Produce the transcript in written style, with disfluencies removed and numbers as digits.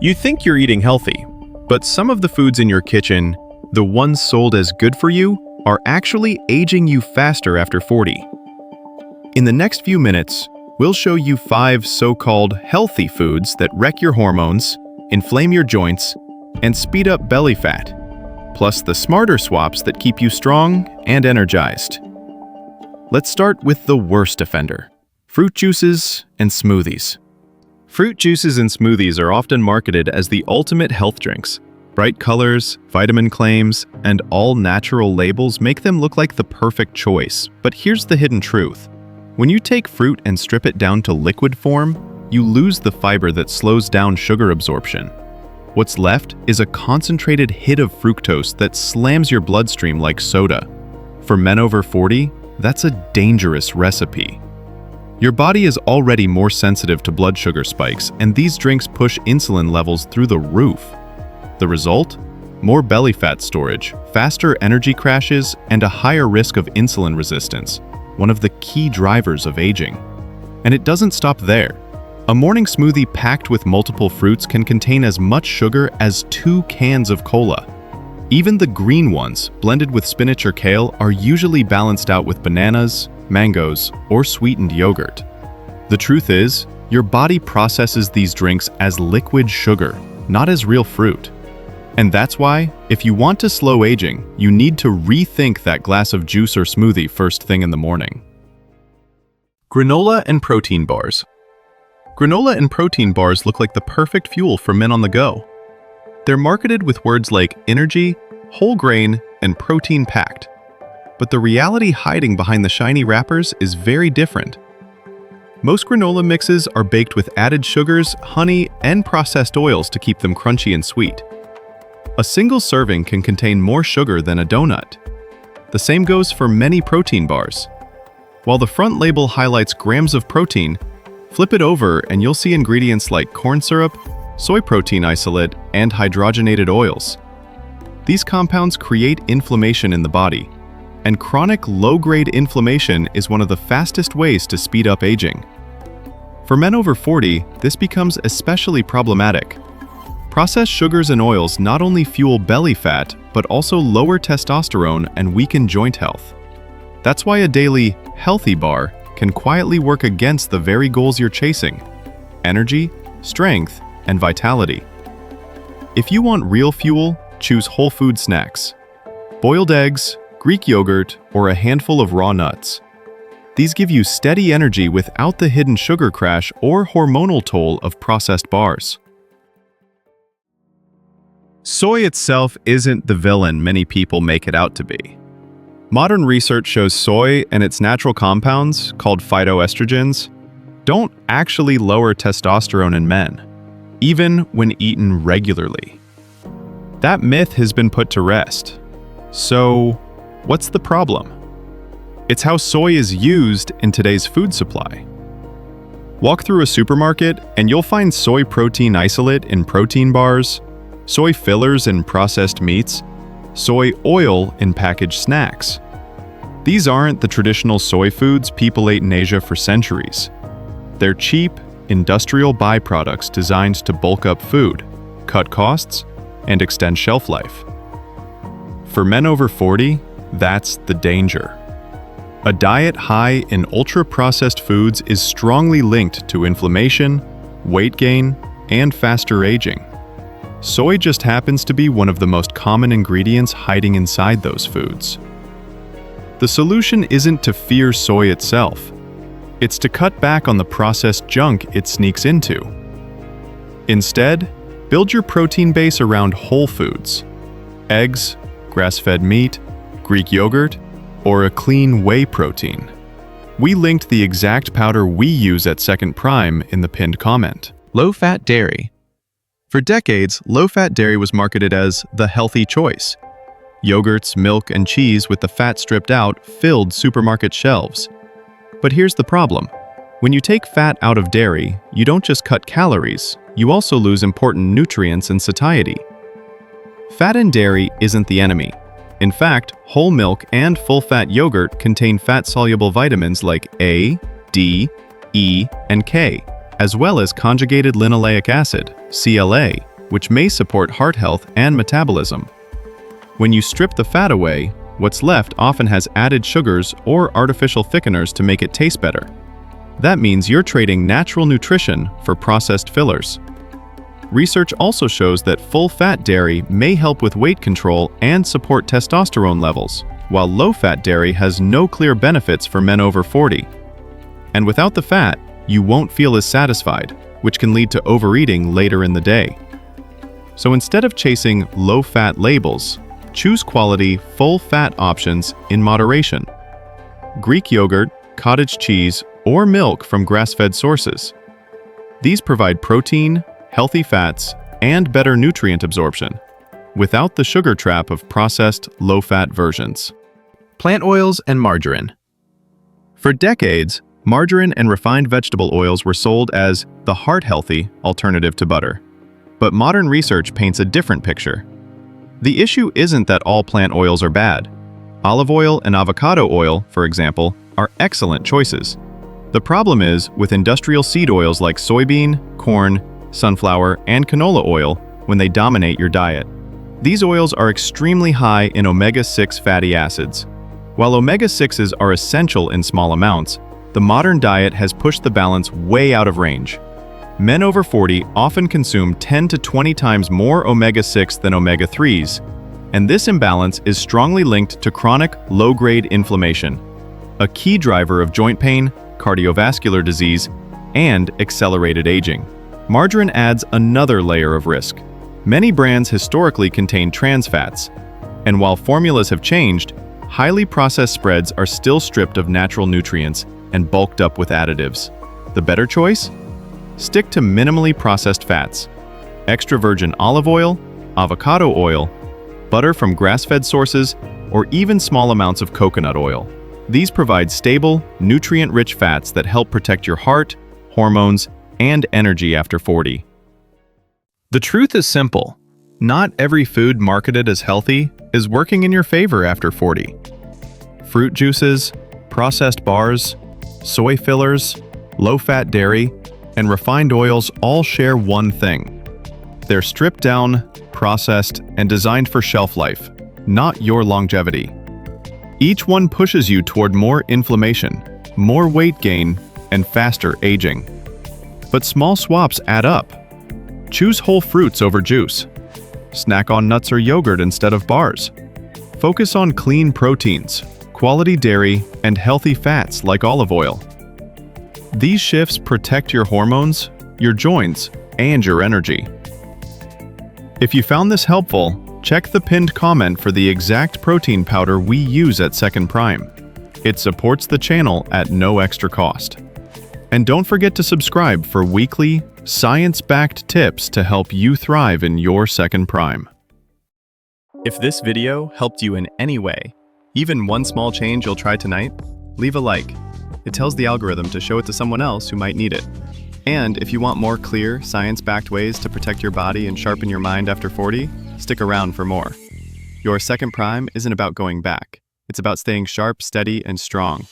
You think you're eating healthy, but some of the foods in your kitchen, the ones sold as good for you, are actually aging you faster after 40. In the next few minutes, we'll show you 5 so-called healthy foods that wreck your hormones, inflame your joints, and speed up belly fat, plus the smarter swaps that keep you strong and energized. Let's start with the worst offender: fruit juices and smoothies. Fruit juices and smoothies are often marketed as the ultimate health drinks. Bright colors, vitamin claims, and all-natural labels make them look like the perfect choice. But here's the hidden truth. When you take fruit and strip it down to liquid form, you lose the fiber that slows down sugar absorption. What's left is a concentrated hit of fructose that slams your bloodstream like soda. For men over 40, that's a dangerous recipe. Your body is already more sensitive to blood sugar spikes, and these drinks push insulin levels through the roof. The result? More belly fat storage, faster energy crashes, and a higher risk of insulin resistance, one of the key drivers of aging. And it doesn't stop there. A morning smoothie packed with multiple fruits can contain as much sugar as 2 cans of cola. Even the green ones, blended with spinach or kale, are usually balanced out with bananas, mangoes, or sweetened yogurt. The truth is, your body processes these drinks as liquid sugar, not as real fruit. And that's why, if you want to slow aging, you need to rethink that glass of juice or smoothie first thing in the morning. Granola and protein bars. Granola and protein bars look like the perfect fuel for men on the go. They're marketed with words like energy, whole grain, and protein-packed. But the reality hiding behind the shiny wrappers is very different. Most granola mixes are baked with added sugars, honey, and processed oils to keep them crunchy and sweet. A single serving can contain more sugar than a donut. The same goes for many protein bars. While the front label highlights grams of protein, flip it over and you'll see ingredients like corn syrup, soy protein isolate, and hydrogenated oils. These compounds create inflammation in the body, and chronic low-grade inflammation is one of the fastest ways to speed up aging. For men over 40, this becomes especially problematic. Processed sugars and oils not only fuel belly fat, but also lower testosterone and weaken joint health. That's why a daily healthy bar can quietly work against the very goals you're chasing: energy, strength, and vitality. If you want real fuel, choose whole food snacks. Boiled eggs, Greek yogurt, or a handful of raw nuts. These give you steady energy without the hidden sugar crash or hormonal toll of processed bars. Soy itself isn't the villain many people make it out to be. Modern research shows soy and its natural compounds, called phytoestrogens, don't actually lower testosterone in men, even when eaten regularly. That myth has been put to rest. So, what's the problem? It's how soy is used in today's food supply. Walk through a supermarket and you'll find soy protein isolate in protein bars, soy fillers in processed meats, soy oil in packaged snacks. These aren't the traditional soy foods people ate in Asia for centuries. They're cheap, industrial byproducts designed to bulk up food, cut costs, and extend shelf life. For men over 40, that's the danger. A diet high in ultra-processed foods is strongly linked to inflammation, weight gain, and faster aging. Soy just happens to be one of the most common ingredients hiding inside those foods. The solution isn't to fear soy itself. It's to cut back on the processed junk it sneaks into. Instead, build your protein base around whole foods: eggs, grass-fed meat, Greek yogurt, or a clean whey protein. We linked the exact powder we use at Second Prime in the pinned comment. Low-fat dairy. For decades, low-fat dairy was marketed as the healthy choice. Yogurts, milk, and cheese with the fat stripped out filled supermarket shelves. But here's the problem. When you take fat out of dairy, you don't just cut calories, you also lose important nutrients and satiety. Fat in dairy isn't the enemy. In fact, whole milk and full-fat yogurt contain fat-soluble vitamins like A, D, E, and K, as well as conjugated linoleic acid, CLA, which may support heart health and metabolism. When you strip the fat away, what's left often has added sugars or artificial thickeners to make it taste better. That means you're trading natural nutrition for processed fillers. Research also shows that full-fat dairy may help with weight control and support testosterone levels, while low-fat dairy has no clear benefits for men over 40. And without the fat, you won't feel as satisfied, which can lead to overeating later in the day. So instead of chasing low-fat labels, choose quality, full-fat options in moderation. Greek yogurt, cottage cheese, or milk from grass-fed sources. These provide protein, healthy fats, and better nutrient absorption, without the sugar trap of processed, low-fat versions. Plant oils and margarine. For decades, margarine and refined vegetable oils were sold as the heart-healthy alternative to butter. But modern research paints a different picture. The issue isn't that all plant oils are bad. Olive oil and avocado oil, for example, are excellent choices. The problem is with industrial seed oils like soybean, corn, sunflower, and canola oil when they dominate your diet. These oils are extremely high in omega-6 fatty acids. While omega-6s are essential in small amounts, the modern diet has pushed the balance way out of range. Men over 40 often consume 10 to 20 times more omega-6 than omega-3s, and this imbalance is strongly linked to chronic, low-grade inflammation, a key driver of joint pain, cardiovascular disease, and accelerated aging. Margarine adds another layer of risk. Many brands historically contain trans fats, and while formulas have changed, highly processed spreads are still stripped of natural nutrients and bulked up with additives. The better choice? Stick to minimally processed fats. Extra virgin olive oil, avocado oil, butter from grass-fed sources, or even small amounts of coconut oil. These provide stable, nutrient-rich fats that help protect your heart, hormones, and energy after 40. The truth is simple. Not every food marketed as healthy is working in your favor after 40. Fruit juices, processed bars, soy fillers, low-fat dairy, and refined oils all share one thing. They're stripped down, processed, and designed for shelf life, not your longevity. Each one pushes you toward more inflammation, more weight gain, and faster aging. But small swaps add up. Choose whole fruits over juice. Snack on nuts or yogurt instead of bars. Focus on clean proteins, quality dairy, and healthy fats like olive oil. These shifts protect your hormones, your joints, and your energy. If you found this helpful, check the pinned comment for the exact protein powder we use at Second Prime. It supports the channel at no extra cost. And don't forget to subscribe for weekly, science-backed tips to help you thrive in your Second Prime. If this video helped you in any way, even one small change you'll try tonight, leave a like. It tells the algorithm to show it to someone else who might need it. And if you want more clear, science-backed ways to protect your body and sharpen your mind after 40, stick around for more. Your Second Prime isn't about going back. It's about staying sharp, steady, and strong.